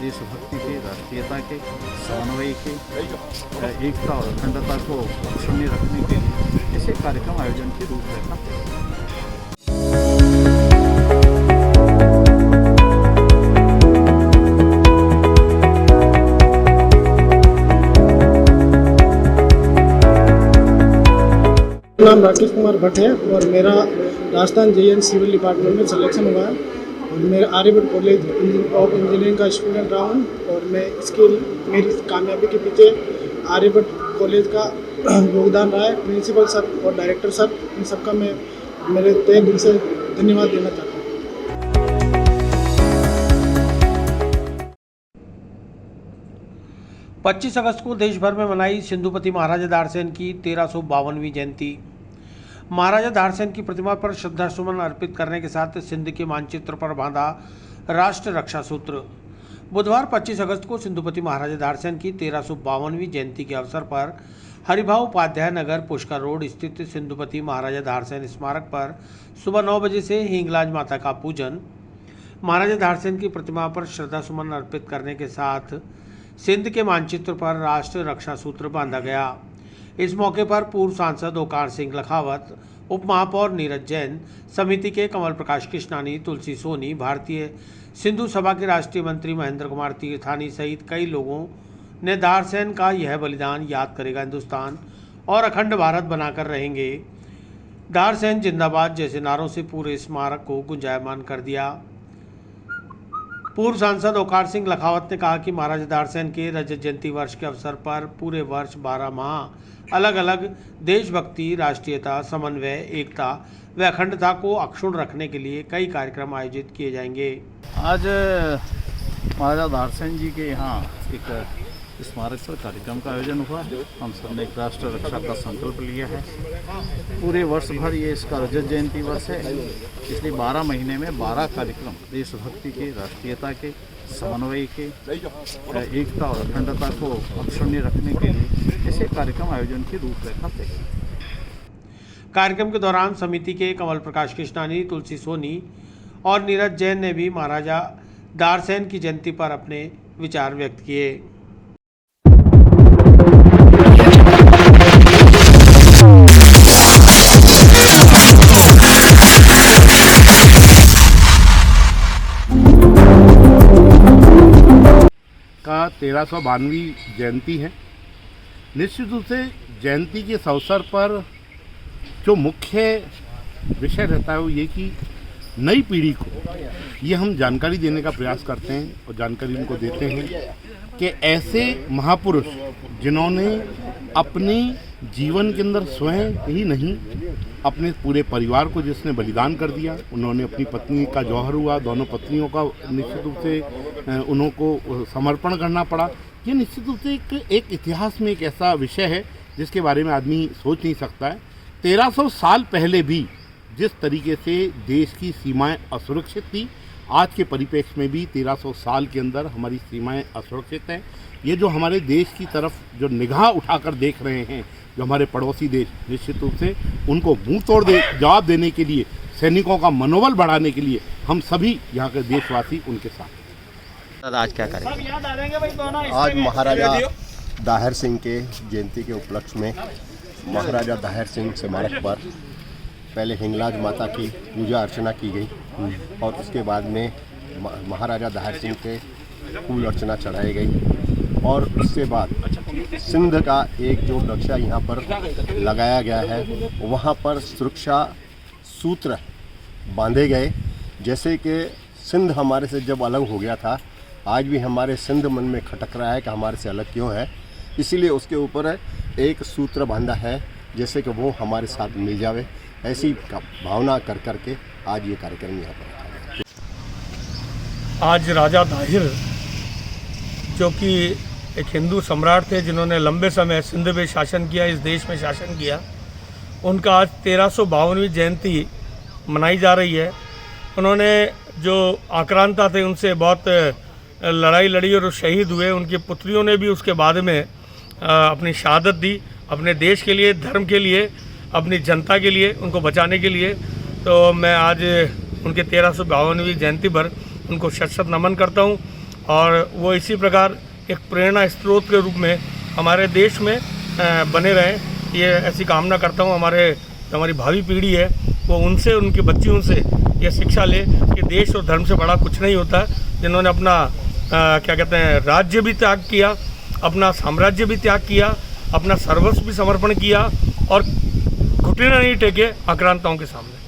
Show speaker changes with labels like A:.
A: देशभक्ति के, राष्ट्रीयता के, समन्वय के, एकता और अखंडता को अक्षुण्य रखने के लिए ऐसे कार्यक्रम आयोजन की रूपरेखा है।
B: नाम राकेश कुमार भट्ट है और मेरा राजस्थान JN सिविल डिपार्टमेंट में सिलेक्शन हुआ है और मैं आर्यभट्ट कॉलेज ऑफ इंजीनियरिंग का स्टूडेंट रहा हूँ और मैं इसके मेरी कामयाबी के पीछे आर्यभट्ट कॉलेज का योगदान रहा है। प्रिंसिपल सर और डायरेक्टर सर, इन सबका मैं मेरे तहे दिल से धन्यवाद देना चाहता हूँ।
C: 25 अगस्त को देश भर में मनाई सिंधुपति महाराजा दारसेन की 1352वीं जयंती। महाराजा दारसेन की प्रतिमा पर श्रद्धासुमन अर्पित करने के साथ सिंध के मानचित्र पर बांधा राष्ट्र रक्षा सूत्र। बुधवार 25 अगस्त को सिंधुपति महाराजा दारसेन की 1352वीं जयंती के अवसर पर हरिभाव उपाध्याय नगर पुष्कर रोड स्थित सिंधुपति महाराजा दारसेन स्मारक पर सुबह 9 बजे से हिंगलाज माता का पूजन, महाराजा दारसेन की प्रतिमा पर श्रद्धासुमन अर्पित करने के साथ सिंध के मानचित्र पर राष्ट्र रक्षा सूत्र बांधा गया। इस मौके पर पूर्व सांसद ओकार सिंह लखावत, उप महापौर नीरज जैन, समिति के कमल प्रकाश कृष्णानी, तुलसी सोनी, भारतीय सिंधु सभा के राष्ट्रीय मंत्री महेंद्र कुमार तीर्थानी सहित कई लोगों ने दारसेन का यह बलिदान याद करेगा हिंदुस्तान और अखंड भारत बनाकर रहेंगे, दारसेन जिंदाबाद जैसे नारों से पूरे स्मारक को गुंजायमान कर दिया। पूर्व सांसद ओकार सिंह लखावत ने कहा कि महाराजा दारसेन के रजत जयंती वर्ष के अवसर पर पूरे वर्ष 12 माह अलग अलग देशभक्ति, राष्ट्रीयता, समन्वय, एकता व अखंडता को अक्षुण्ण रखने के लिए कई कार्यक्रम आयोजित किए जाएंगे।
A: आज महाराजा दारसेन जी के यहाँ एक स्मारक पर कार्यक्रम का आयोजन हुआ है। हम सब ने एक राष्ट्र रक्षा का संकल्प लिया है। पूरे वर्ष भर ये इसका रजत जयंती वर्ष है, इसलिए 12 महीने में 12 कार्यक्रम देशभक्ति के, राष्ट्रीयता के, समन्वय के, एकता और अखंडता को अक्षुण्य रखने के लिए ऐसे कार्यक्रम आयोजन की रूपरेखा तय की।
C: कार्यक्रम के दौरान समिति के कमल प्रकाश कृष्णानी, तुलसी सोनी और नीरज जैन ने भी महाराजा दारसेन की जयंती पर अपने विचार व्यक्त किए।
D: का 1352वीं जयंती है। निश्चित रूप से जयंती के इस अवसर पर जो मुख्य विषय रहता है वो ये कि नई पीढ़ी को ये हम जानकारी देने का प्रयास करते हैं और जानकारी उनको देते हैं कि ऐसे महापुरुष जिन्होंने अपने जीवन के अंदर स्वयं ही नहीं, अपने पूरे परिवार को जिसने बलिदान कर दिया, उन्होंने अपनी पत्नी का जौहर हुआ, दोनों पत्नियों का निश्चित रूप से उनको समर्पण करना पड़ा। ये निश्चित रूप से एक इतिहास में एक ऐसा विषय है जिसके बारे में आदमी सोच नहीं सकता है। 1300 साल पहले भी जिस तरीके से देश की सीमाएं असुरक्षित थी, आज के परिप्रेक्ष्य में भी 1300 साल के अंदर हमारी सीमाएं असुरक्षित हैं। ये जो हमारे देश की तरफ जो निगाह उठाकर देख रहे हैं, जो हमारे पड़ोसी देश, निश्चित रूप से उनको मुंह तोड़ जवाब देने के लिए, सैनिकों का मनोबल बढ़ाने के लिए हम सभी यहाँ के देशवासी उनके साथ।
E: आज क्या करें? आज महाराजा दाहिर सिंह के जयंती के उपलक्ष्य में महाराजा दाहिर सिंह स्मारक पर पहले हिंगलाज माता की पूजा अर्चना की गई और उसके बाद में महाराजा दाहिर सिंह के फूल अर्चना चढ़ाई गई और उसके बाद सिंध का एक जो नक्शा यहाँ पर लगाया गया है, वहाँ पर सुरक्षा सूत्र बांधे गए। जैसे कि सिंध हमारे से जब अलग हो गया था, आज भी हमारे सिंध मन में खटक रहा है कि हमारे से अलग क्यों है, इसीलिए उसके ऊपर एक सूत्र बांधा है जैसे कि वो हमारे साथ मिल जावे, ऐसी भावना कर करके आज ये कार्यक्रम यहाँ पर रखा गया।
F: आज राजा दाहिर जो कि एक हिंदू सम्राट थे जिन्होंने लंबे समय सिंध में शासन किया, इस देश में शासन किया, उनका आज 1352वीं जयंती मनाई जा रही है। उन्होंने जो आक्रांता थे उनसे बहुत लड़ाई लड़ी और शहीद हुए। उनकी पुत्रियों ने भी उसके बाद में अपनी शहादत दी, अपने देश के लिए, धर्म के लिए, अपनी जनता के लिए, उनको बचाने के लिए। तो मैं आज उनके 1352वीं जयंती पर उनको शत शत नमन करता हूँ और वो इसी प्रकार एक प्रेरणा स्रोत के रूप में हमारे देश में बने रहें, ये ऐसी कामना करता हूँ। हमारी भावी पीढ़ी है वो उनसे, उनके बच्चियों से ये शिक्षा ले कि देश और धर्म से बड़ा कुछ नहीं होता, जिन्होंने अपना क्या कहते हैं राज्य भी त्याग किया, अपना साम्राज्य भी त्याग किया, अपना सर्वस्व भी समर्पण किया और घुटने नहीं टेके आक्रांताओं के सामने।